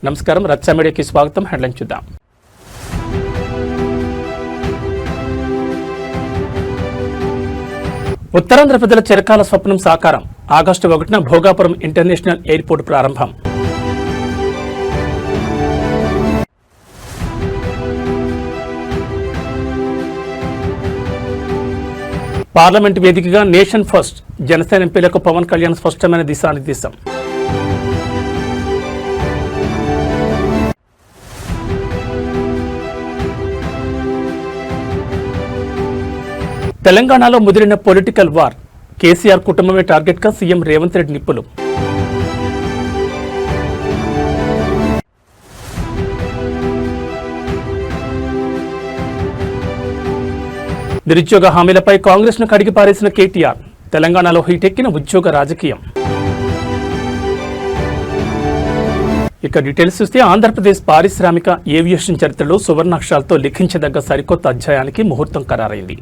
నమస్కారం రచ్చ మీడియాకి స్వాగతం. హెడ్లైన్ చూద్దాం. ఉత్తరాంధ్ర ప్రజల చిరకాల స్వప్నం సాకారం. ఆగస్టు 1న భోగాపురం ఇంటర్నేషనల్ ఎయిర్పోర్ట్ ప్రారంభం. పార్లమెంట్ వేదికగా నేషన్ ఫస్ట్ జనసేన ఎంపీలకు పవన్ కళ్యాణ్ స్పష్టమైన దిశానిర్దేశం. తెలంగాణలో ముదిరిన పొలిటికల్ వార్. కేసీఆర్ కుటుంబమే టార్గెట్గా సీఎం రేవంత్ రెడ్డి నిప్పులు. నిరుద్యోగ హామీలపై కాంగ్రెస్ను కడిగి పారేసిన కేటీఆర్. తెలంగాణలో హీటెక్కిన ఉద్యోగ రాజకీయం. ఇక డీటెయిల్స్ చూస్తే ఆంధ్రప్రదేశ్ పారిశ్రామిక ఏవియేషన్ చరిత్రలో సువర్ణాక్షరాలతో లిఖించదగ్గ సరికొత్త అధ్యాయానికి ముహూర్తం ఖరారైంది.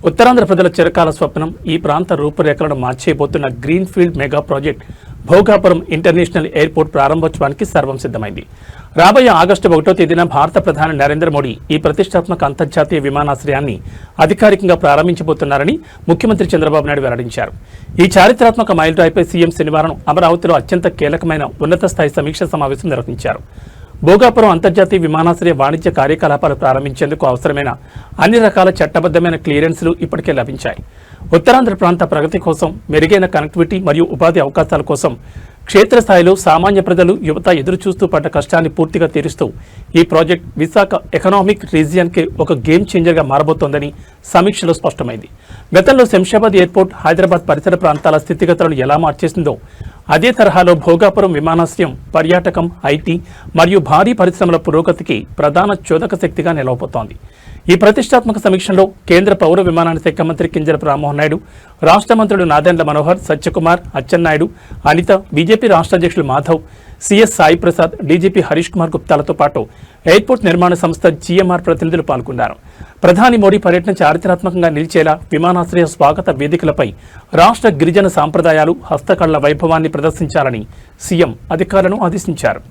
ఉత్తరాంధ్ర ప్రజల చిరకాల స్వప్నం, ఈ ప్రాంత రూపురేఖలను మార్చేయబోతున్న green field mega project Bhogapuram international airport ప్రారంభోత్సవానికి సర్వం సిద్ధమైంది. రాబోయే ఆగస్టు 1వ తేదీన భారత ప్రధాని నరేంద్ర మోడీ ఈ ప్రతిష్టాత్మక అంతర్జాతీయ విమానాశ్రయాన్ని అధికారికంగా ప్రారంభించబోతున్నారని ముఖ్యమంత్రి చంద్రబాబు నాయుడు వెల్లడించారు. ఈ చారిత్రాత్మక మైలురాయిపై సీఎం శనివారం అమరావతిలో అత్యంత కీలకమైన ఉన్నత స్థాయి సమీక్ష సమావేశం నిర్వహించారు. భోగాపురం అంతర్జాతీయ విమానాశ్రయ వాణిజ్య కార్యకలాపాలు ప్రారంభించేందుకు అవసరమైన అన్ని రకాల చట్టబద్దమైన క్లియరెన్స్లు ఇప్పటికే లభించాయి. ఉత్తరాంధ్ర ప్రాంత ప్రగతి కోసం, మెరుగైన కనెక్టివిటీ మరియు ఉపాధి అవకాశాల కోసం క్షేత్రస్థాయిలో సామాన్య ప్రజలు, యువత ఎదురుచూస్తూ పడ్డ కష్టాన్ని పూర్తిగా తీరుస్తూ ఈ ప్రాజెక్ట్ విశాఖ ఎకనామిక్ రీజియన్కి ఒక గేమ్ చేంజర్గా మారబోతోందని సమీక్షలో స్పష్టమైంది. గతంలో శంషాబాద్ ఎయిర్పోర్ట్ హైదరాబాద్ పరిసర ప్రాంతాల స్థితిగతులను ఎలా మార్చేసిందో అదే తరహాలో భోగాపురం విమానాశ్రయం పర్యాటకం, ఐటీ మరియు భారీ పరిశ్రమల పురోగతికి ప్రధాన చోదక శక్తిగా నిలవబోతోంది. ఈ ప్రతిష్టాత్మక సమీక్షలో కేంద్ర పౌర విమానయాన శాఖ మంత్రి కింజరాపు రామ్మోహన్ నాయుడు, రాష్ట్ర మంత్రులు నాదెండ్ల మనోహర్, సత్యకుమార్, అచ్చెన్నాయుడు, అనిత, బీజేపీ రాష్ట్ర అధ్యక్షులు మాధవ్, సిఎస్ సాయి ప్రసాద్, డీజీపీ హరీష్ కుమార్ గుప్తాలతో పాటు ఎయిర్పోర్ట్ నిర్మాణ సంస్థ జీఎంఆర్ ప్రతినిధులు పాల్గొన్నారు. ప్రధాని మోడీ పర్యటన చారిత్రాత్మకంగా నిలిచేలా విమానాశ్రయ స్వాగత వేదికలపై రాష్ట్ర గిరిజన సాంప్రదాయాలు, హస్తకళల వైభవాన్ని ప్రదర్శించాలని సీఎం అధికారులను ఆదేశించారు.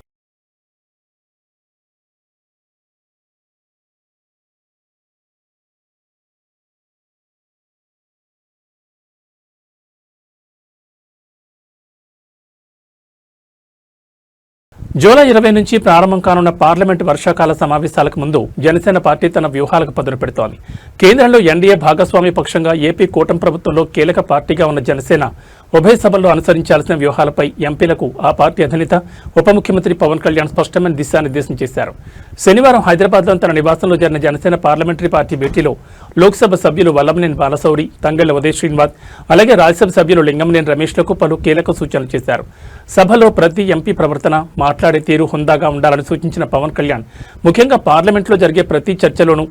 జూలై 20 నుంచి ప్రారంభం కానున్న పార్లమెంటు వర్షాకాల సమావేశాలకు ముందు జనసేన పార్టీ తన వ్యూహాలకు పదును పెడుతోంది. కేంద్రంలో ఎన్డీఏ భాగస్వామ్య పక్షంగా ఏపీ కూటమి ప్రభుత్వంలో కీలక పార్టీగా ఉన్న జనసేన ఉభయ సభల్లో అనుసరించాల్సిన వ్యూహాలపై ఎంపీలకు ఆ పార్టీ అధినేత ఉప ముఖ్యమంత్రి పవన్ కళ్యాణ్ స్పష్టమైన దిశానిర్దేశం చేశారు. శనివారం హైదరాబాద్లోని తన నివాసంలో జరిగిన జనసేన పార్లమెంటరీ పార్టీ భేటీలో లోక్సభ సభ్యులు వల్లభనేని బాలశౌరి, తంగెళ్ల ఉదయ్ శ్రీనివాస్, అలాగే రాజ్యసభ సభ్యులు లింగంనేని రమేష్లకు పలు కీలక సూచనలు చేశారు. సభలో ప్రతి ఎంపీ ప్రవర్తన, మాట్లాడే తీరు హుందాగా ఉండాలని సూచించిన పవన్ కళ్యాణ్ ముఖ్యంగా పార్లమెంట్లో జరిగే ప్రతి చర్చలోనూ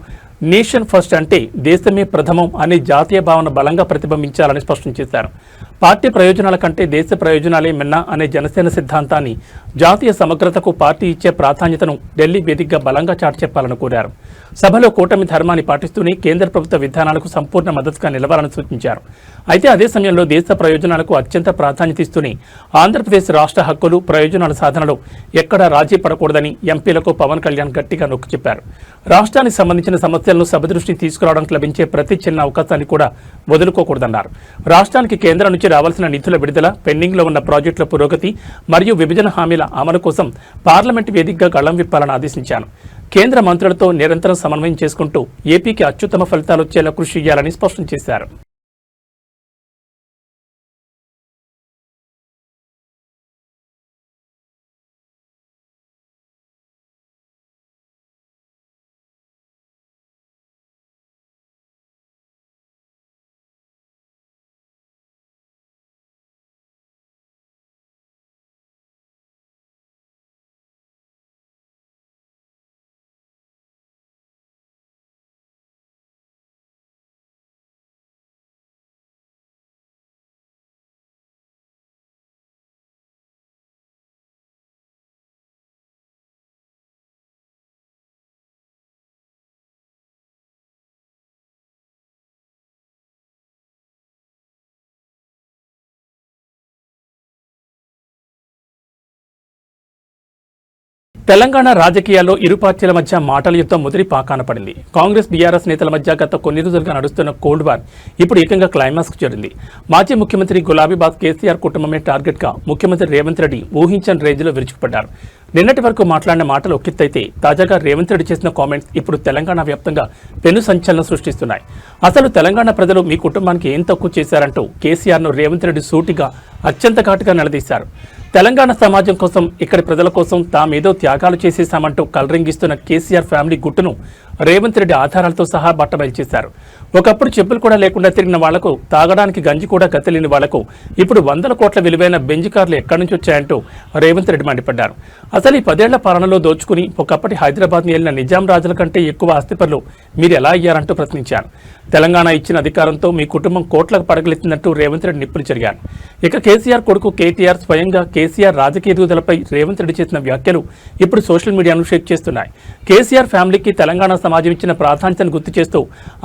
నేషన్ ఫస్ట్ అంటే దేశమే ప్రథమం అనే జాతీయ భావన బలంగా ప్రతిబింబించాలని స్పష్టం చేశారు. పార్టీ ప్రయోజనాల కంటే దేశ ప్రయోజనాలే మిన్నా అనే జనసేన సిద్ధాంతాన్ని, జాతీయ సమగ్రతకు పార్టీ ఇచ్చే ప్రాధాన్యతను ఢిల్లీ వేదికగా బలంగా చాటి చెప్పాలని కోరారు. సభలో కూటమి ధర్మాన్ని పాటిస్తూనే కేంద్ర ప్రభుత్వ విధానాలకు సంపూర్ణ మద్దతుగా నిలవాలని సూచించారు. అయితే అదే సమయంలో దేశ ప్రయోజనాలకు అత్యంత ప్రాధాన్యత ఇస్తూనే ఆంధ్రప్రదేశ్ రాష్ట్ర హక్కులు, ప్రయోజనాల సాధనలో ఎక్కడా రాజీ పడకూడదని ఎంపీలకు పవన్ కళ్యాణ్ గట్టిగా నొక్కి చెప్పారు. రాష్ట్రానికి సంబంధించిన సమస్యలను సభ దృష్టికి తీసుకురావడానికి లభించే ప్రతి చిన్న అవకాశాన్ని కూడా వదులుకోకూడదన్నారు. రాష్ట్రానికి కేంద్రం నుంచి రావాల్సిన నిధుల విడుదల, పెండింగ్లో ఉన్న ప్రాజెక్టుల పురోగతి మరియు విభజన హామీల అమలు కోసం పార్లమెంటు వేదికగా గళం విప్పాలని ఆదేశించాను. కేంద్ర మంత్రులతో నిరంతరం సమన్వయం చేసుకుంటూ ఏపీకి అత్యుత్తమ ఫలితాలు వచ్చేలా కృషి చేయాలని స్పష్టం చేశారు. తెలంగాణ రాజకీయాల్లో ఇరు పార్టీల మధ్య మాటల యుద్ధం ముదిరి పాకాన పడింది. కాంగ్రెస్ బీఆర్ఎస్ నేతల మధ్య గత కొన్ని రోజులుగా నడుస్తున్న కోల్డ్ వార్ ఇప్పుడు ఏకంగా క్లైమాక్స్కు చేరింది. మాజీ ముఖ్యమంత్రి గులాబీబాద్ కేసీఆర్ కుటుంబమే టార్గెట్గా ముఖ్యమంత్రి రేవంత్ రెడ్డి ఊహించని రేంజ్లో విరుచుకుపడ్డారు. నిన్నటి వరకు మాట్లాడిన మాటలు ఒక్కిత్తైతే తాజాగా రేవంత్ రెడ్డి చేసిన కామెంట్స్ ఇప్పుడు తెలంగాణ వ్యాప్తంగా పెను సంచలనం సృష్టిస్తున్నాయి. అసలు తెలంగాణ ప్రజలు మీ కుటుంబానికి ఏం తక్కువ చేశారంటూ కేసీఆర్ను రేవంత్ రెడ్డి సూటిగా అత్యంత ఘాటుగా నిలదీశారు. తెలంగాణ సమాజం కోసం, ఇక్కడి ప్రజల కోసం తామేదో త్యాగాలు చేసేశామంటూ కలరింగిస్తున్న కేసీఆర్ ఫ్యామిలీ గుట్టును రేవంత్ రెడ్డి ఆధారాలతో సహా బట్టబయలు చేశారు. ఒకప్పుడు చెప్పులు కూడా లేకుండా తిరిగిన వాళ్లకు, తాగడానికి గంజి కూడా గతిలేని వాళ్లకు ఇప్పుడు 100 కోట్ల విలువైన బెంజ్ కార్లు ఎక్కడి నుంచి వచ్చాయంటూ రేవంత్ రెడ్డి మండిపడ్డారు. అసలు ఈ 10 ఏళ్ల పాలనలో దోచుకుని ఒకప్పటి హైదరాబాద్ని ఏలిన నిజాం రాజుల కంటే ఎక్కువ ఆస్తిపరులు మీరు ఎలా అయ్యారంటూ ప్రశ్నించారు. తెలంగాణ ఇచ్చిన అధికారంతో మీ కుటుంబం కోట్లకు పడగలెత్తినట్టు రేవంత్ రెడ్డి నిప్పులు చెరిగారు. ఇక కేసీఆర్ కొడుకు కేటీఆర్ స్వయంగా కేసీఆర్ రాజకీయ ఎదుగుదలపై రేవంత్ రెడ్డి చేసిన వ్యాఖ్యలు ఇప్పుడు సోషల్ మీడియాను షేక్ చేస్తున్నాయి. కేసీఆర్ ఫ్యామిలీకి తెలంగాణ సమాజం ఇచ్చిన ప్రాధాన్యతను గుర్తు చేస్తూ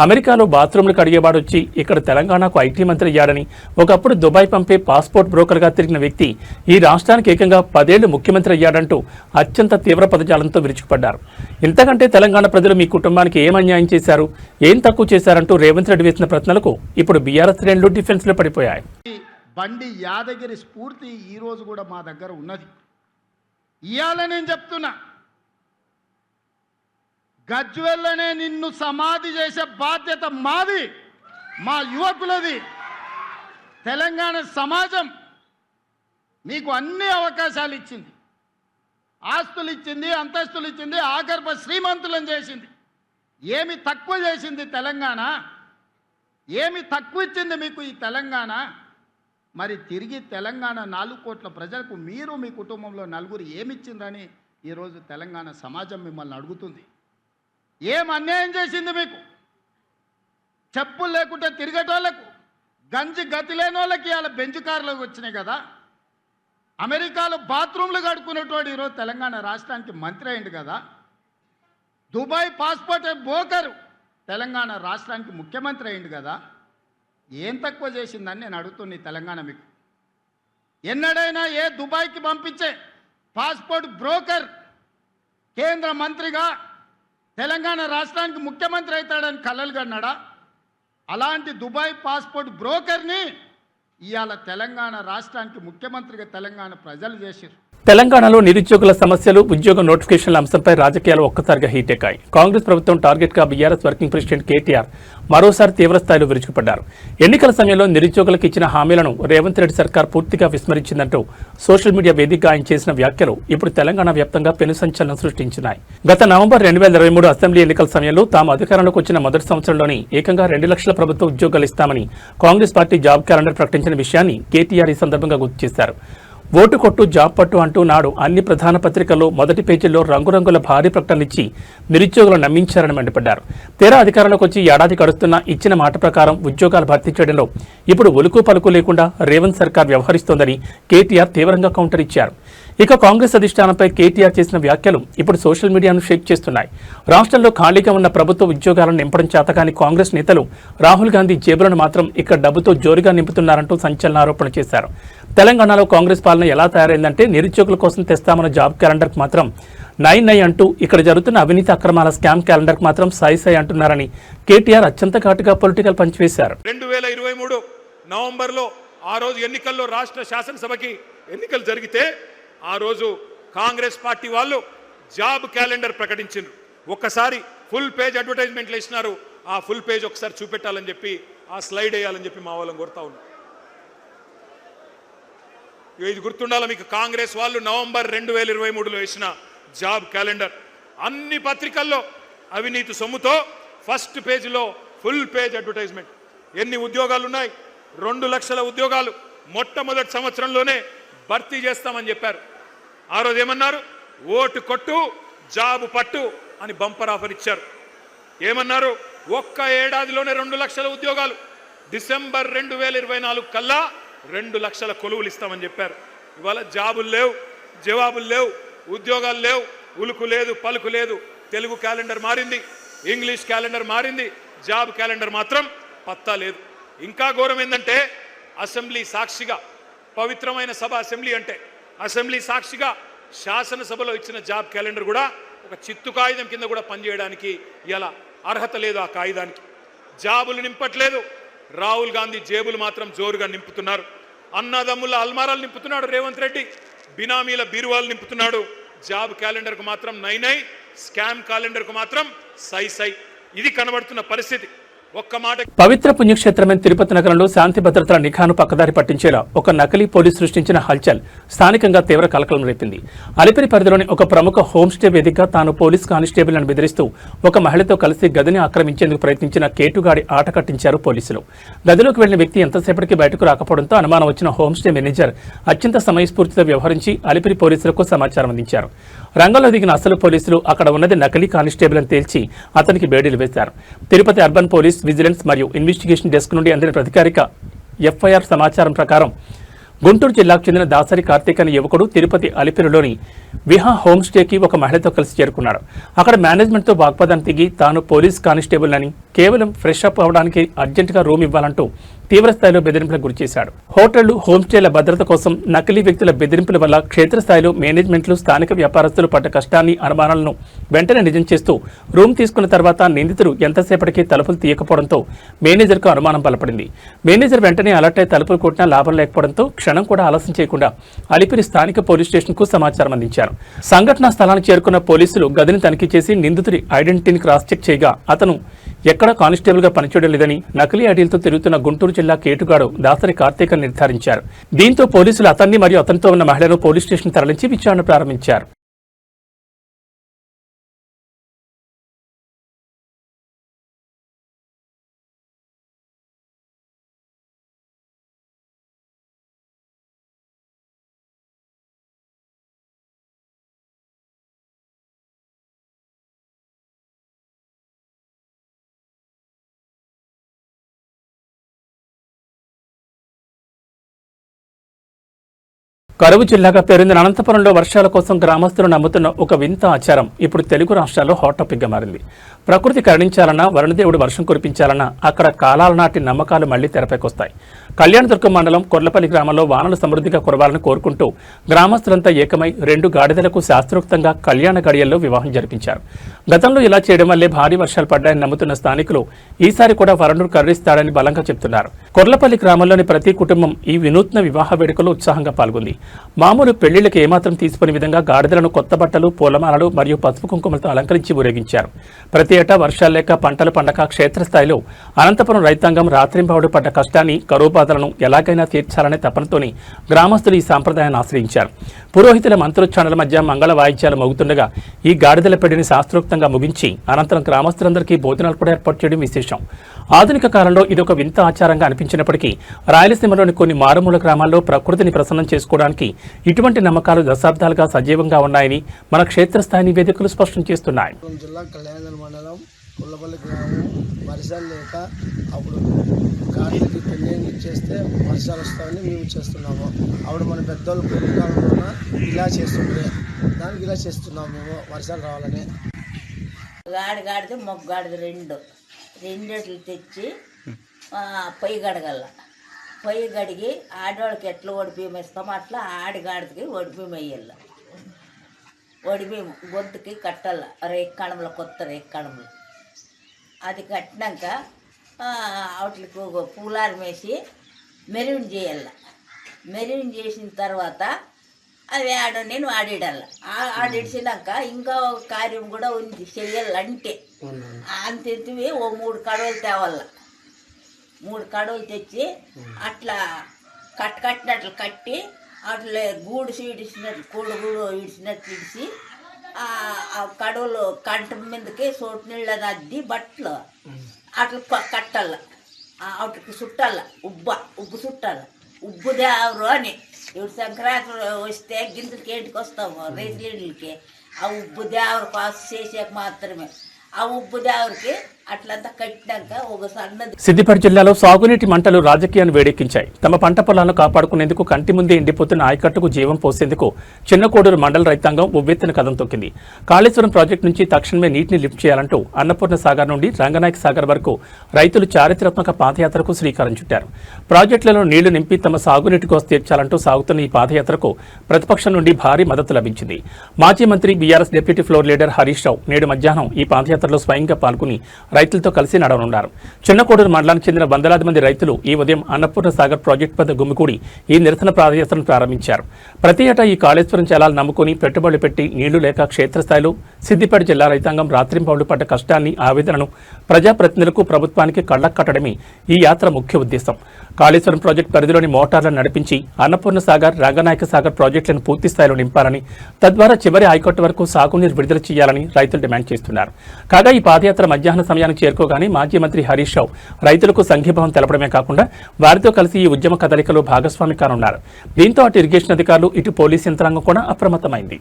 అమెరికాలో బాత్రూంలు కడిగేవాడొచ్చి ఇక్కడ తెలంగాణకు ఐటీ మంత్రి అయ్యాడని, ఒకప్పుడు దుబాయ్ పంపే పాస్పోర్ట్ బ్రోకర్గా తిరిగిన వ్యక్తి ఈ రాష్ట్రానికి ఏకంగా 10 ఏళ్లు ముఖ్యమంత్రి అయ్యాడంటూ అత్యంత తీవ్ర పదజాలంతో విరుచుకుపడ్డారు. ఇంతకంటే తెలంగాణ ప్రజలు మీ కుటుంబానికి ఏం అన్యాయం చేశారు, ఏం తక్కువ చేశారంటూ రేవంత్ రెడ్డి వేసిన ప్రశ్నలకు ఇప్పుడు బీఆర్ఎస్ శ్రేణులు డిఫెన్స్ లో పడిపోయాయి. బండి యాదగిరి స్ఫూర్తి ఈ రోజు కూడా మా దగ్గర ఉన్నది. ఇయాల నేను చెప్తున్నా, గజ్వెల్లనే నిన్ను సమాధి చేసే బాధ్యత మాది, మా యువకులది. తెలంగాణ సమాజం మీకు అన్ని అవకాశాలు ఇచ్చింది, ఆస్తులు ఇచ్చింది, అంతస్తులు ఇచ్చింది, ఆగర్భ శ్రీమంతులను చేసింది. ఏమి తక్కువ చేసింది తెలంగాణ? ఏమి తక్కువ ఇచ్చింది మీకు ఈ తెలంగాణ? మరి తిరిగి తెలంగాణ 4 కోట్ల ప్రజలకు మీరు మీ కుటుంబంలో నలుగురు ఏమిచ్చిందని ఈరోజు తెలంగాణ సమాజం మిమ్మల్ని అడుగుతుంది. ఏం అన్యాయం చేసింది మీకు? చెప్పులు లేకుంటే తిరిగేటోళ్లకు, గంజి గతి లేని వాళ్ళకి ఇవాళ బెంచ్ కార్లకు వచ్చినాయి కదా. అమెరికాలో బాత్రూంలు కడుక్కునేటోడు ఈరోజు తెలంగాణ రాష్ట్రానికి మంత్రి అయింది కదా. దుబాయ్ పాస్పోర్ట్ బ్రోకరు తెలంగాణ రాష్ట్రానికి ముఖ్యమంత్రి అయింది కదా. ఏం తక్కువ చేసిందని నేను అడుగుతున్నా. తెలంగాణ మీకు ఎన్నడైనా ఏ దుబాయ్కి పంపించే పాస్పోర్ట్ బ్రోకర్ కేంద్ర మంత్రిగా తెలంగాణ రాష్ట్రానికి ముఖ్యమంత్రి అవుతాడని కలలు కన్నాడా? అలాంటి దుబాయ్ పాస్పోర్ట్ బ్రోకర్ని ఇవాళ తెలంగాణ రాష్ట్రానికి ముఖ్యమంత్రిగా తెలంగాణ ప్రజలు చేశారు. తెలంగాణలో నిరుద్యోగుల సమస్యలు, ఉద్యోగ నోటిఫికేషన్ల అంశంపై రాజకీయాలు ఒక్కసారిగా హీట్ ఎక్కాయి. కాంగ్రెస్ ప్రభుత్వం టార్గెట్గా బీఆర్ఎస్ వర్కింగ్ ప్రెసిడెంట్ కేటీఆర్ మరోసారి తీవ్రస్థాయిలో విరుచుకుపడ్డారు. ఎన్నికల సమయంలో నిరుద్యోగులకు ఇచ్చిన హామీలను రేవంత్ రెడ్డి సర్కార్ పూర్తిగా విస్మరించిందంటూ సోషల్ మీడియా వేదికగా ఆయన చేసిన వ్యాఖ్యలు ఇప్పుడు తెలంగాణ వ్యాప్తంగా పెను సంచలనం సృష్టించినాయి. గత నవంబర్ 2023 అసెంబ్లీ ఎన్నికల సమయంలో తాము అధికారంలోకి వచ్చిన మొదటి సంవత్సరంలోనే ఏకంగా 2 లక్షల ప్రభుత్వ ఉద్యోగాలు ఇస్తామని కాంగ్రెస్ పార్టీ జాబ్ క్యాలెండర్ ప్రకటించిన విషయాన్ని కేటీఆర్ ఈ సందర్భంగా గుర్తు చేశారు. ఓటు కొట్టు, జాబ్ పట్టు అంటూ నాడు అన్ని ప్రధాన పత్రికల్లో మొదటి పేజీల్లో రంగురంగుల భారీ ప్రకటనలిచ్చి నిరుద్యోగులు నమ్మించారని మండిపడ్డారు. తీరా అధికారంలోకి వచ్చి ఏడాది గడుస్తున్నా ఇచ్చిన మాట ప్రకారం ఉద్యోగాలు భర్తీ చేయడంలో ఇప్పుడు ఒలుకు పలుకు లేకుండా రేవంత్ సర్కార్ వ్యవహరిస్తోందని కేటీఆర్ తీవ్రంగా కౌంటర్ ఇచ్చారు. ఇక కాంగ్రెస్ అధిష్టానంపై కేటీఆర్ చేసిన వ్యాఖ్యలు ఇప్పుడు సోషల్ మీడియాను షేక్ చేస్తున్నాయి. రాష్ట్రంలో ఖాళీగా ఉన్న ప్రభుత్వ ఉద్యోగాలను నింపడం చేతకాని కాంగ్రెస్ నేతలు రాహుల్ గాంధీ జేబులను మాత్రం ఇక్కడ డబ్బుతో జోరుగా నింపుతున్నారంటూ సంచలన ఆరోపణ చేశారు. తెలంగాణలో కాంగ్రెస్ పాలన ఎలా తయారైందంటే నిరుద్యోగుల కోసం తెస్తామన్న జాబ్ క్యాలెండర్కి మాత్రం 9 అంటూ ఇక్కడ జరుగుతున్న అవినీతి అక్రమాల స్కామ్ క్యాలెండర్కి మాత్రం సాయి అంటున్నారని కేటీఆర్ అత్యంత ఘాటుగా పొలిటికల్ పంచ్ వేశారు. 2023 నవంబర్లో ఆ రోజు ఎన్నికల్లో రాష్ట్ర శాసనసభకి ఎన్నికలు జరిగితే ఆ రోజు కాంగ్రెస్ పార్టీ వాళ్ళు జాబ్ క్యాలెండర్ ప్రకటించారు. ఒక్కసారి ఫుల్ పేజ్ అడ్వర్టైజ్మెంట్లు ఇచ్చినారు. ఆ ఫుల్ పేజ్ ఒకసారి చూపెట్టాలని చెప్పి, ఆ స్లైడ్ వేయాలని చెప్పి మా వాళ్ళని కోరుతా ఉన్నాం. ఇది గుర్తుండాలి మీకు. కాంగ్రెస్ వాళ్ళు నవంబర్ 2023లో వేసిన జాబ్ క్యాలెండర్ అన్ని పత్రికల్లో అవినీతి సొమ్ముతో ఫస్ట్ పేజీలో ఫుల్ పేజ్ అడ్వర్టైజ్మెంట్. ఎన్ని ఉద్యోగాలు ఉన్నాయి? 2 లక్షల ఉద్యోగాలు మొట్టమొదటి సంవత్సరంలోనే భర్తీ చేస్తామని చెప్పారు. ఆ రోజు ఏమన్నారు? ఓటు కొట్టు, జాబు పట్టు అని బంపర్ ఆఫర్ ఇచ్చారు. ఏమన్నారు? ఒక్క ఏడాదిలోనే 2 లక్షల ఉద్యోగాలు, డిసెంబర్ 2024 కల్లా 2 లక్షల కొలువులు ఇస్తామని చెప్పారు. ఇవాళ జాబులు లేవు, జవాబులు లేవు, ఉద్యోగాలు లేవు, ఉలుకు లేదు, పలుకు లేదు. తెలుగు క్యాలెండర్ మారింది, ఇంగ్లీష్ క్యాలెండర్ మారింది, జాబ్ క్యాలెండర్ మాత్రం పత్తా లేదు. ఇంకా ఘోరం ఏంటంటే అసెంబ్లీ సాక్షిగా, పవిత్రమైన సభ అసెంబ్లీ అంటే, అసెంబ్లీ సాక్షిగా శాసనసభలో ఇచ్చిన జాబ్ క్యాలెండర్ కూడా ఒక చిత్తు కాగితం కింద కూడా పనిచేయడానికి ఇలా అర్హత లేదు. ఆ కాగితానికి జాబులు నింపట్లేదు. రాహుల్ గాంధీ జేబులు మాత్రం జోరుగా నింపుతున్నారు. అన్నదమ్ముల అల్మారాలు నింపుతున్నాడు రేవంత్ రెడ్డి, బినామీల బీరువాలు నింపుతున్నాడు. జాబ్ క్యాలెండర్కు మాత్రం నై, స్కామ్ క్యాలెండర్కు మాత్రం సై. ఇది కనబడుతున్న పరిస్థితి. ఒక్క మాట, పవిత్ర పుణ్యక్షేత్రమైన తిరుపతి నగరంలో శాంతి భద్రతల నిఘాను పక్కదారి పట్టించేలా ఒక నకిలీ పోలీసు సృష్టించిన హల్చల్ స్థానికంగా తీవ్ర కలకలం రేపింది. అలిపిరి పరిధిలోని ఒక ప్రముఖ హోంస్టే వేదికగా తాను పోలీస్ కానిస్టేబుల్ను బెదిరిస్తూ ఒక మహిళతో కలిసి గదిని ఆక్రమించేందుకు ప్రయత్నించిన కేటుగాడి ఆట కట్టించారు పోలీసులు. గదిలోకి వెళ్లిన వ్యక్తి ఎంతసేపటికి బయటకు రాకపోవడంతో అనుమానం వచ్చిన హోంస్టే మేనేజర్ అత్యంత సమయస్ఫూర్తితో వ్యవహరించి అలిపిరి పోలీసులకు సమాచారం అందించారు. రంగంలో దిగిన అసలు పోలీసులు అక్కడ ఉన్నది నకిలీ కానిస్టేబుల్ అని తేల్చి అతనికి బేడీలు వేశారు. తిరుపతి అర్బన్ పోలీస్ విజిలెన్స్ మరియు ఇన్వెస్టిగేషన్ డెస్క్ నుండి అందిన అధికారిక ఎఫ్ఐఆర్ సమాచారం ప్రకారం గుంటూరు జిల్లాకు చెందిన దాసరి కార్తీక్ అనే యువకుడు తిరుపతి అలిపిరిలోని విహా హోంస్టేకి ఒక మహిళతో కలిసి చేరుకున్నాడు. అక్కడ మేనేజ్మెంట్తో వాగ్వాదాన్ని దిగి తాను పోలీస్ కానిస్టేబుల్ అని కేవలం ఫ్రెష్ అప్ అవడానికి అర్జెంటుగా రూమ్ ఇవ్వాలంటూ తీవ్రస్థాయిలో బెదిరింపులకు గురిచేశాడు. హోటళ్లు, హోంస్టేల భద్రత కోసం నకిలీ వ్యక్తుల బెదిరింపుల వల్ల క్షేత్రస్థాయిలో మేనేజ్మెంట్లు, స్థానిక వ్యాపారస్తులు పడ్డ కష్టాన్ని, అనుమానాలను వెంటనే నిజం చేస్తూ రూమ్ తీసుకున్న తర్వాత నిందితుడు ఎంతసేపటికి తలుపులు తీయకపోవడంతో మేనేజర్కు అనుమానం బలపడింది. మేనేజర్ వెంటనే అలర్ట్ అయి తలుపులు కొట్టినా లాభం లేకపోవడంతో క్షణం కూడా ఆలస్యం చేయకుండా అలిపిరి స్థానిక పోలీస్ స్టేషన్కు సమాచారం అందించారు. సంఘటనా స్థలానికి చేరుకున్న పోలీసులు గదిని తనిఖీ చేసి నిందితుడి ఐడెంటిటీని క్రాస్ చెక్ చేయగా అతను ఎక్కడా కానిస్టేబుల్ గా పనిచేయడం లేదని, నకిలీ ఐడీలతో తిరుగుతున్న గుంటూరు జిల్లా కేటుగాడు దాసరి కార్తీక్ అని నిర్ధారించారు. దీంతో పోలీసులు అతన్ని మరియు అతనితో ఉన్న మహిళను పోలీస్ స్టేషన్ తరలించి విచారణ ప్రారంభించారు. కరువు జిల్లాగా పేరుందిన అనంతపురంలో వర్షాల కోసం గ్రామస్తులు నమ్ముతున్న ఒక వింత ఆచారం ఇప్పుడు తెలుగు రాష్ట్రాల్లో హాట్ టాపిక్గా మారింది. ప్రకృతి కరుణించాలన్నా, వరుణదేవుడు వర్షం కురిపించాలన్నా అక్కడ కాలాల నాటి నమ్మకాలు మళ్లీ తెరపైకొస్తాయి. కళ్యాణదుర్గం మండలం కొర్లపల్లి గ్రామంలో వానలు సమృద్ధిగా కురవాలని కోరుకుంటూ గ్రామస్తులంతా ఏకమై 2 గాడిదలకు శాస్త్రోక్తంగా కళ్యాణ గడియల్లో వివాహం జరిపించారు. గతంలో ఇలా చేయడం వల్లే భారీ వర్షాలు పడ్డాయని నమ్ముతున్న స్థానికులు ఈసారి కూడా వరుణుడు కరుణిస్తాడని బలంగా చెబుతున్నారు. కొర్లపల్లి గ్రామంలోని ప్రతి కుటుంబం ఈ వినూత్న వివాహ వేడుకలో ఉత్సాహంగా పాల్గొంది. మామూలు పెళ్లిళ్లకు ఏమాత్రం తీసిపోని విధంగా గాడిదలను కొత్త బట్టలు, పూలమాలలు మరియు పసుపు కుంకుమలతో అలంకరించి ఊరేగించారు. ప్రతి ఏటా వర్షాలు లేక పంటలు పండక క్షేత్రస్థాయిలో అనంతపురం రైతాంగం రాత్రింబావుడు పడ్డ కష్టాన్ని, కరువు బాధలను ఎలాగైనా తీర్చాలనే తపనతోని గ్రామస్తులు ఈ సాంప్రదాయాన్ని ఆశ్రయించారు. పురోహితుల మంత్రోచ్చారణల మధ్య మంగళ వాయిద్యాలు మోగుతుండగా ఈ గాడిదల పెళ్లిని శాస్త్రోక్తంగా ముగించి అనంతరం గ్రామస్తులందరికీ భోజనాలు కూడా ఏర్పాటు చేయడం విశేషం. ఆధునిక కాలంలో ఇదొక వింత ఆచారంగా అనిపించినప్పటికీ రాయలసీమలోని కొన్ని మారుమూల గ్రామాల్లో ప్రకృతిని ప్రసన్నం చేసుకోవడానికి ఇటువంటి నమ్మకాలు దశాబ్దాలుగా సజీవంగా ఉన్నాయని మన క్షేత్రస్థాయి నివేదికలు స్పష్టం చేస్తున్నాయి. జిల్లా కళ్యాణ మండలం పుల్లపల్లి గ్రామం వర్షాలు లేక అప్పుడు గాడిదకి పెళ్ళి ఇచ్చేస్తే వర్షాలు వస్తాయని మేము చేస్తున్నాము. అప్పుడు మన పెద్దోళ్ళు పూర్వకాలంలో ఇలా చేస్తుంటే దానికి ఇలా చేస్తున్నాము మేము వర్షాలు రావాలని. గాడిద మొగ్గాడిది రెండేట్లు తెచ్చి పొయ్యి గడగల, పొయ్యి గడిగి ఆడవాళ్ళకి ఎట్లా ఒడిపియం ఇస్తామో అట్లా ఆడిగాడికి ఒడిపియం వేయాల. ఒడిపియం గొంతుకి కట్టాల, రేక్కణంలో కొత్త రేక్కణంలో అది కట్టినాక వాటికి పూలారం వేసి మెరూన్ చేయాల. మెరూన్ చేసిన తర్వాత అది నేను ఆడిడాల. ఆడిడిచినాక ఇంకా కార్యం కూడా ఉంది చెయ్యాలంటే అంతెత్తివి 3 కడవలు తేవాల. 3 కడవలు తెచ్చి అట్లా కట్టినట్లు కట్టి అట్లా గూడు ఇడిచినట్లు గూడు ఇడిచినట్లు ఇడిచి ఆ కడవలు కంట మీదకి సోటు నీళ్ళని అద్ది బట్టలు అట్లా కట్టాల. వాటికి చుట్టాల, ఉబ్బు చుట్టాల. ఉబ్బు దేవరు అని ఇప్పుడు సంక్రాంతి వస్తే గింజలకి ఏంటికి వస్తాము రైతులకి, ఆ ఉబ్బు దేవరు కాసు చేసాక మాత్రమే. ఆ ఉబ్బు దేవరికి అట్లంతా కట్టినాక ఒక సన్నది సిద్దిపేట జిల్లాలో సాగునీటి మంటలు రాజకీయాన్ని వేడెక్కించాయి. తమ పంట పొలాలను కాపాడుకునేందుకు కంటి ముందే ఎండిపోతున్న ఆయకట్టుకు జీవం పోసేందుకు చిన్నకోడూరు మండల రైతాంగం ఉవ్వెత్తున కదం తొక్కింది. కాళేశ్వరం ప్రాజెక్టు నుంచి తక్షణమే నీటిని లిఫ్ట్ చేయాలంటూ అన్నపూర్ణ సాగర్ నుండి రంగనాయక సాగర్ వరకు రైతులు చారిత్రాత్మక పాదయాత్రకు శ్రీకారం చుట్టారు. ప్రాజెక్టులలో నీళ్లు నింపి తమ సాగునీటి కోస తీర్చాలంటూ సాగుతున్న ఈ పాదయాత్రకు ప్రతిపక్షం నుండి భారీ మద్దతు లభించింది. మాజీ మంత్రి BRS deputy floor leader Harish Rao నేడు మధ్యాహ్నం ఈ పాదయాత్రలో స్వయంగా పాల్గొని రైతులతో కలిసి నడవనున్నారు. చిన్నకోడూరు మండలానికి చెందిన వందలాది మంది రైతులు ఈ ఉదయం అన్నపూర్ణ సాగర్ ప్రాజెక్టు వద్ద గుమికూడి ఈ నిరసన పాదయాత్రను ప్రారంభించారు. ప్రతి ఏటా ఈ కాళేశ్వరం జలాలు నమ్ముకుని పెట్టుబడులు పెట్టి నీళ్లు లేక క్షేత్రస్థాయిలో సిద్దిపేట జిల్లా రైతాంగం రాత్రింబవళ్లు పడ్డ కష్టాన్ని, ఆవేదనను ప్రజాప్రతినిధులకు, ప్రభుత్వానికి కళ్లకు కట్టడమే ఈ యాత్ర ముఖ్య ఉద్దేశం. కాళేశ్వరం ప్రాజెక్టు పరిధిలోని మోటార్లను నడిపించి అన్నపూర్ణ సాగర్, రంగనాయక సాగర్ ప్రాజెక్టులను పూర్తి స్థాయిలో నింపాలని, తద్వారా చివరి ఆయకట్టు వరకు సాగునీరు విడుదల చేయాలని రైతులు డిమాండ్ చేస్తున్నారు. కాగా ఈ పాదయాత్ర మధ్యాహ్న సమయానికి చేరుకోగానే మాజీ మంత్రి హరీష్ రావు రైతులకు సంఘీభావం తెలపడమే కాకుండా వారితో కలిసి ఈ ఉద్యమ కదలికలో భాగస్వామి కానున్నారు. దీంతో అటు ఇరిగేషన్ అధికారులు, ఇటు పోలీసు యంత్రాంగం కూడా అప్రమత్తమైంది.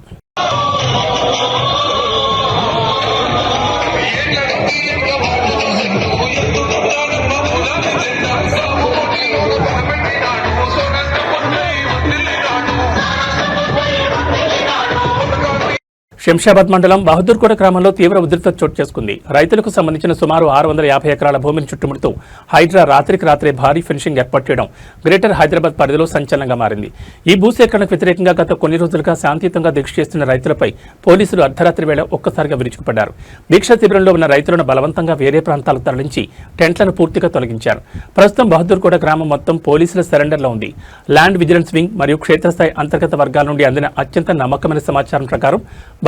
శంషాబాద్ మండలం బహదూర్గూడ గ్రామంలో తీవ్ర ఉధృత చోటు చేసుకుంది. రైతులకు సంబంధించిన సుమారు 650 ఎకరాల భూమిని చుట్టుముడుతూ హైడ్రా రాత్రికి రాత్రే భారీ ఫినిషింగ్ ఏర్పాటు చేయడం గ్రేటర్ హైదరాబాద్ పరిధిలో సంచలనంగా మారింది. ఈ భూసేకరణకు వ్యతిరేకంగా గత కొన్ని రోజులుగా శాంతియుతంగా దీక్ష చేస్తున్న రైతులపై పోలీసులు అర్ధరాత్రి వేళ ఒక్కసారిగా విరుచుకుపడ్డారు. దీక్ష శిబిరంలో ఉన్న రైతులను బలవంతంగా వేరే ప్రాంతాలకు తరలించి టెంట్లను పూర్తిగా తొలగించారు. ప్రస్తుతం బహదూర్గూడ గ్రామం మొత్తం పోలీసుల సరెండర్లో ఉంది. ల్యాండ్ విజిలెన్స్ వింగ్ మరియు క్షేత్రస్థాయి అంతర్గత వర్గాల నుండి అందిన అత్యంత నమ్మకమైన సమాచారం ప్రకారం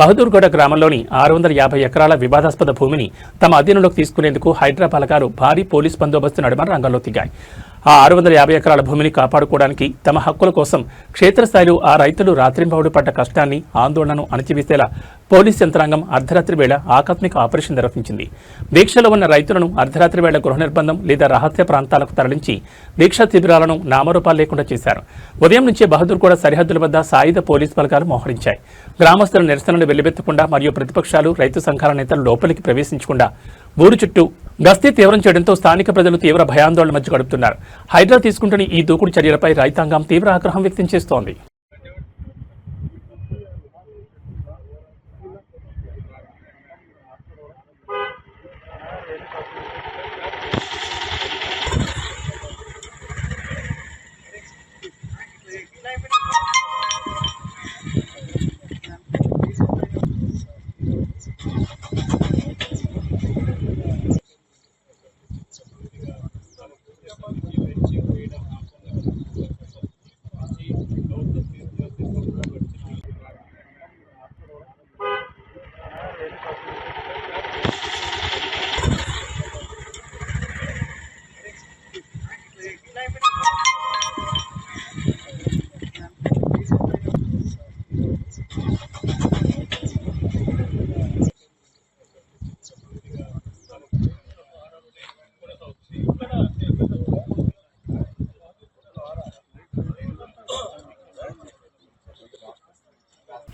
బహదూర్గూడ గ్రామంలోని 650 ఎకరాల వివాదాస్పద భూమిని తమ అధీనంలోకి తీసుకునేందుకు హైడ్రా బలగాలు భారీ పోలీస్ బందోబస్తు నడుమ రంగంలో దిగాయి. ఆ 650 ఎకరాల భూమిని కాపాడుకోవడానికి, తమ హక్కుల కోసం క్షేత్రస్థాయిలో ఆ రైతులు రాత్రింబవళ్లు పడ్డ కష్టాన్ని, ఆందోళనను అణచివేసేలా పోలీస్ యంత్రాంగం అర్ధరాత్రి వేళ ఆకస్మిక ఆపరేషన్ నిర్వహించింది. దీక్షలో ఉన్న రైతులను అర్ధరాత్రి వేళ గృహ నిర్బంధం లేదా రహస్య ప్రాంతాలకు తరలించి దీక్షా శిబిరాలను నామరూపాలు లేకుండా చేశారు. ఉదయం నుంచే బహదూర్గూడ సరిహద్దుల వద్ద సాయుధ పోలీస్ బలగాలు మోహరించాయి. గ్రామస్తుల నిరసనలు వెల్లువెత్తకుండా మరియు ప్రతిపక్షాలు, రైతు సంఘాల నేతలు లోపలికి ప్రవేశించకుండా ఊరు చుట్టూ గస్తీ తీవ్రం చేయడంతో స్థానిక ప్రజలు తీవ్ర భయాందోళన మధ్య గడుపుతున్నారు. హైడ్రా తీసుకుంటున్న ఈ దూకుడు చర్యలపై రైతాంగం తీవ్ర ఆగ్రహం వ్యక్తం చేస్తోంది.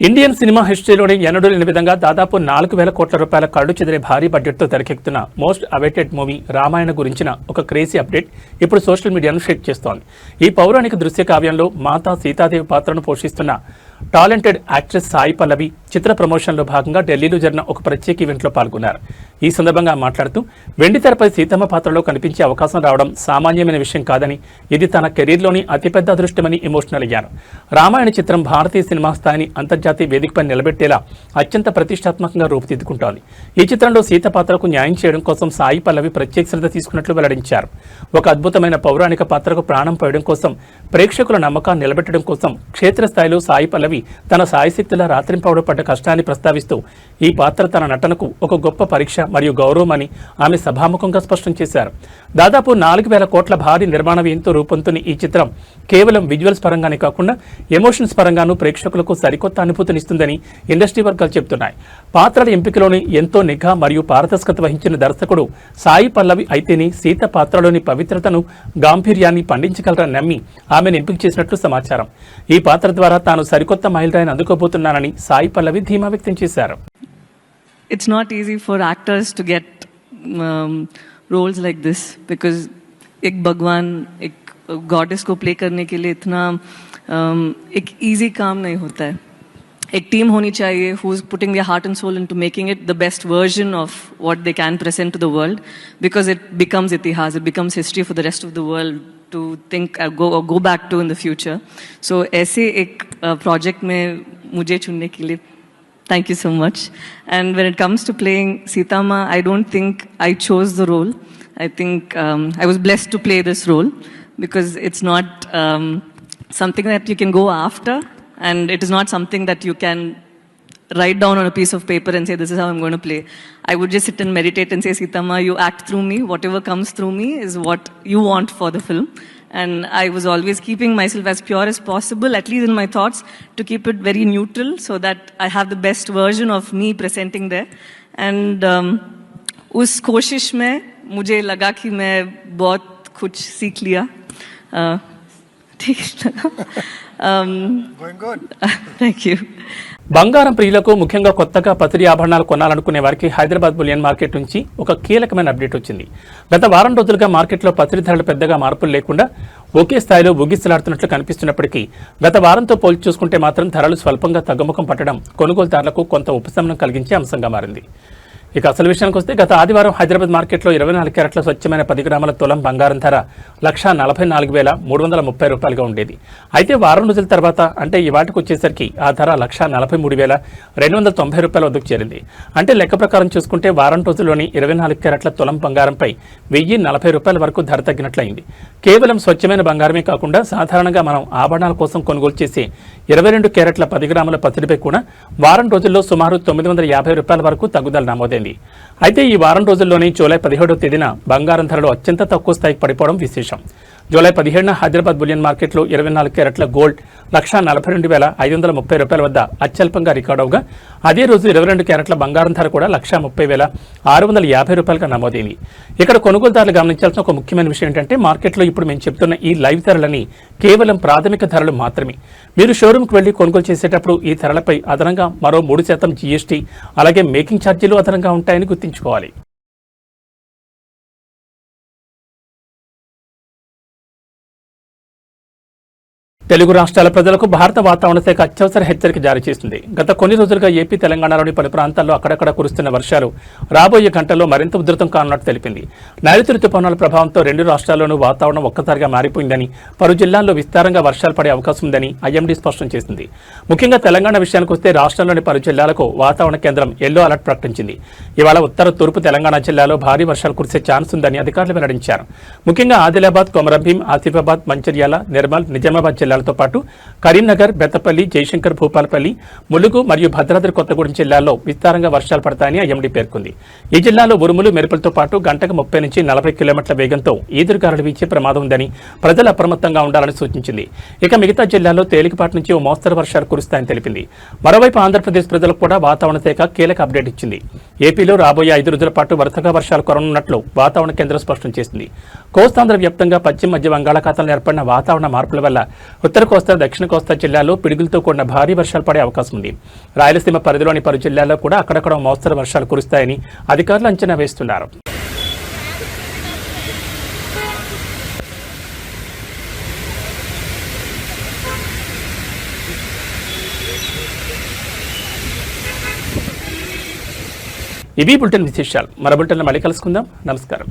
ఇండియన్ సినిమా హిస్టరీలోని ఎన్నడూ లేని విధంగా దాదాపు 4,000 కోట్ల రూపాయల కళ్ళు చెదిరే భారీ బడ్జెట్తో తెరకెక్కుతున్న మోస్ట్ అవైటెడ్ మూవీ రామాయణ గురించిన ఒక క్రేజీ అప్డేట్ ఇప్పుడు సోషల్ మీడియాను షేక్ చేస్తోంది. ఈ పౌరాణిక దృశ్య కావ్యంలో మాతా సీతాదేవి పాత్రను పోషిస్తున్న టాలెంటెడ్ యాక్ట్రెస్ సాయి పల్లవి చిత్ర ప్రమోషన్లో భాగంగా ఢిల్లీలో జరిగిన ఒక ప్రత్యేక ఈవెంట్లో పాల్గొన్నారు. ఈ సందర్భంగా మాట్లాడుతూ వెండితెరపై సీతమ్మ పాత్రలో కనిపించే అవకాశం రావడం సామాన్యమైన విషయం కాదని, ఇది తన కెరీర్లోని అతిపెద్ద అదృష్టమని ఎమోషనల్ అయ్యారు. రామాయణ చిత్రం భారతీయ సినిమా స్థాయిని అంతర్జాతీయ వేదికపై నిలబెట్టేలా అత్యంత ప్రతిష్టాత్మకంగా రూపుదిద్దుకుంటోంది. ఈ చిత్రంలో సీత పాత్రకు న్యాయం చేయడం కోసం సాయి పల్లవి ప్రత్యేక శ్రద్ధ తీసుకున్నట్లు వెల్లడించారు. ఒక అద్భుతమైన పౌరాణిక పాత్రకు ప్రాణం పోయడం కోసం, ప్రేక్షకుల నమ్మకాన్ని నిలబెట్టడం కోసం క్షేత్రస్థాయిలో సాయి పల్లవి తన సాయశక్తిలా రాత్రింపవడం పడ్డ కష్టాన్ని ప్రస్తావిస్తూ ఈ పాత్ర తన నటనకు ఒక గొప్ప పరీక్ష మరియు గౌరవం అని ఆమె సభాముఖంగా స్పష్టం చేశారు. దాదాపు 4,000 కోట్ల భారీ నిర్మాణ వ్యయంతో రూపొందుతున్న ఈ చిత్రం కేవలం విజువల్స్ పరంగానే కాకుండా ఎమోషన్స్ పరంగానూ ప్రేక్షకులకు సరికొత్త అనుభూతినిస్తుందని ఇండస్ట్రీ వర్గాలు చెబుతున్నాయి. పాత్రల ఎంపికలోని ఎంతో నిఘా మరియు పారదర్శకత వహించిన దర్శకుడు సాయి పల్లవి అయితేనే సీత పాత్రలోని పవిత్రతను, గాంభీర్యాన్ని పండించగలరని నమ్మి ఆమెను ఎంపిక చేసినట్లు సమాచారం. ఈ పాత్ర ద్వారా తాను సరికొత్త మైలురాయిని అందుకోబోతున్నానని సాయి పల్లవి ధీమా వ్యక్తం చేశారు. It's not easy for actors to get roles like this, because एक भगवान एक गॉडेस को प्ले करने के लिए इतना एक इजी काम नहीं होता है. एक टीम होनी चाहिए who is putting their heart and soul into making it the best version of what they can present to the world, because it becomes itihas, it becomes history for the rest of the world to think go back to in the future. So ऐसे एक project में मुझे चुनने के लिए thank you so much. And when it comes to playing Sita Ma, I don't think I chose the role. I think I was blessed to play this role, because it's not something that you can go after, and it is not something that you can write down on a piece of paper and say, this is how I'm going to play. I would just sit and meditate and say, Sita Ma, you act through me. Whatever comes through me is what you want for the film. And I was always keeping myself as pure as possible, at least in my thoughts, to keep it very neutral so that I have the best version of me presenting there. And उस कोशिश में मुझे लगा कि मैं बहुत कुछ सीख लिया. ठीक लगा. Going good. Thank you. బంగారం ప్రియులకు ముఖ్యంగా కొత్తగా పసిడి ఆభరణాలు కొనాలనుకునే వారికి హైదరాబాద్ బులియన్ మార్కెట్ నుంచి ఒక కీలకమైన అప్డేట్ వచ్చింది. గత వారం రోజులుగా మార్కెట్లో పసిడి ధరలు పెద్దగా మార్పులు లేకుండా ఒకే స్థాయిలో ఊగిసలాడుతున్నట్లు కనిపిస్తున్నప్పటికీ గత వారంతో పోల్చి చూసుకుంటే మాత్రం ధరలు స్వల్పంగా తగ్గుముఖం పట్టడం కొనుగోలుదారులకు కొంత ఉపశమనం కలిగించే అంశంగా మారింది. ఇక అసలు విషయానికి వస్తే గత ఆదివారం హైదరాబాద్ మార్కెట్లో 24 క్యారెట్ల స్వచ్ఛమైన 10 గ్రాముల తులం బంగారం ధర 1,44,330 రూపాయలుగా ఉండేది. అయితే వారం రోజుల తర్వాత అంటే ఈ వాటికి వచ్చేసరికి ఆ ధర 1,43,290 రూపాయల వద్దకు చేరింది. అంటే లెక్క ప్రకారం చూసుకుంటే వారం రోజుల్లోని 24 క్యారెట్ల తులం బంగారంపై 1,040 రూపాయల వరకు ధర తగ్గినట్లయింది. కేవలం స్వచ్ఛమైన బంగారమే కాకుండా సాధారణంగా మనం ఆభరణాల కోసం కొనుగోలు చేసే 22 క్యారెట్ల 10 గ్రాముల పసిడిపై కూడా వారం రోజుల్లో సుమారు 950 రూపాయల వరకు తగ్గుదల నమోదైంది. అయితే ఈ వారం రోజుల్లోనే జూలై 17వ తేదీన బంగారం ధరలు అత్యంత తక్కువ స్థాయికి పడిపోవడం విశేషం. జూలై 17న హైదరాబాద్ బులియన్ మార్కెట్లో 24 క్యారెట్ల గోల్డ్ 1,42,530 రూపాయల వద్ద అత్యల్పంగా రికార్డు అవగా అదే రోజు 22 క్యారెట్ల బంగారం ధర కూడా 1,30,650 రూపాయలుగా నమోదైంది. ఇక్కడ కొనుగోలుదారులు గమనించాల్సిన ఒక ముఖ్యమైన విషయం ఏంటంటే మార్కెట్లో ఇప్పుడు మేము చెప్తున్న ఈ లైవ్ ధరలని కేవలం ప్రాథమిక ధరలు మాత్రమే. మీరు షోరూమ్కి వెళ్లి కొనుగోలు చేసేటప్పుడు ఈ ధరలపై అదనంగా మరో 3% జీఎస్టీ అలాగే మేకింగ్ ఛార్జీలు అదనంగా ఉంటాయని గుర్తుంచుకోవాలి. తెలుగు రాష్ట్రాల ప్రజలకు భారత వాతావరణ శాఖ అత్యవసర హెచ్చరిక జారీ చేసింది. గత కొన్ని రోజులుగా ఏపీ తెలంగాణలోని పలు ప్రాంతాల్లో అక్కడక్కడ కురుస్తున్న వర్షాలు రాబోయే గంటల్లో మరింత ఉధృతం కానున్నట్టు తెలిపింది. నైరుతి రుతుపవనాల ప్రభావంతో రెండు రాష్ట్రాల్లోనూ వాతావరణం ఒక్కసారిగా మారిపోయిందని, పలు జిల్లాల్లో విస్తారంగా వర్షాలు పడే అవకాశం ఉందని ఐఎండీ స్పష్టం చేసింది. ముఖ్యంగా తెలంగాణ విషయానికి వస్తే రాష్ట్రంలోని పలు జిల్లాలకు వాతావరణ కేంద్రం ఎల్లో అలర్ట్ ప్రకటించింది. ఇవాళ ఉత్తర తూర్పు తెలంగాణ జిల్లాలో భారీ వర్షాలు కురిసే ఛాన్స్ ఉందని అధికారులు వెల్లడించారు. ముఖ్యంగా ఆదిలాబాద్, కొమరంభీం, ఆసిఫాబాద్, మంచిర్యాల, నిర్మల్, నిజామాబాద్ జిల్లాలతో పాటు కరీంనగర్, బెత్తపల్లి, జయశంకర్, భూపాలపల్లి, ములుగు మరియు భద్రాద్రి కొత్తగూడెం జిల్లాల్లో విస్తారంగా వర్షాలు పడతాయని ఐఎండీ పేర్కొంది. ఈ జిల్లాలో ఉరుములు, మెరుపులతో పాటు గంటకు 30 నుంచి 40 కిలోమీటర్ల వేగంతో ఈదురుగాలులు వీచే ప్రమాదం ఉందని ప్రజలు అప్రమత్తంగా ఉండాలని సూచించింది. ఇక మిగతా జిల్లాల్లో తేలికపాటి నుంచి ఓ మోస్తరు వర్షాలు కురుస్తాయని తెలిపింది. మరోవైపు ఆంధ్రప్రదేశ్ ప్రజలకు కూడా వాతావరణ శాఖ కీలక అప్డేట్ ఇచ్చింది. ఏపీలో రాబోయే 5 రోజుల పాటు వరుసగా వర్షాలు కురనున్నట్లు వాతావరణ కేంద్రం స్పష్టం చేసింది. కోస్తాంధ్ర వ్యాప్తంగా పశ్చిమ మధ్య బంగాళాఖాతంలో ఏర్పడిన వాతావరణ మార్పుల వల్ల ఉత్తర కోస్తా, దక్షిణ కోస్తా జిల్లాల్లో పిడుగులతో కూడిన భారీ వర్షాలు పడే అవకాశం ఉంది. రాయలసీమ పరిధిలోని పలు జిల్లాల్లో కూడా అక్కడక్కడ మోస్తరు వర్షాలు కురుస్తాయని అధికారులు అంచనా వేస్తున్నారు. ఇవి బులెటిన్ విశేషాలు. మరో బులెటిన్లో మళ్ళీ కలుసుకుందాం. నమస్కారం.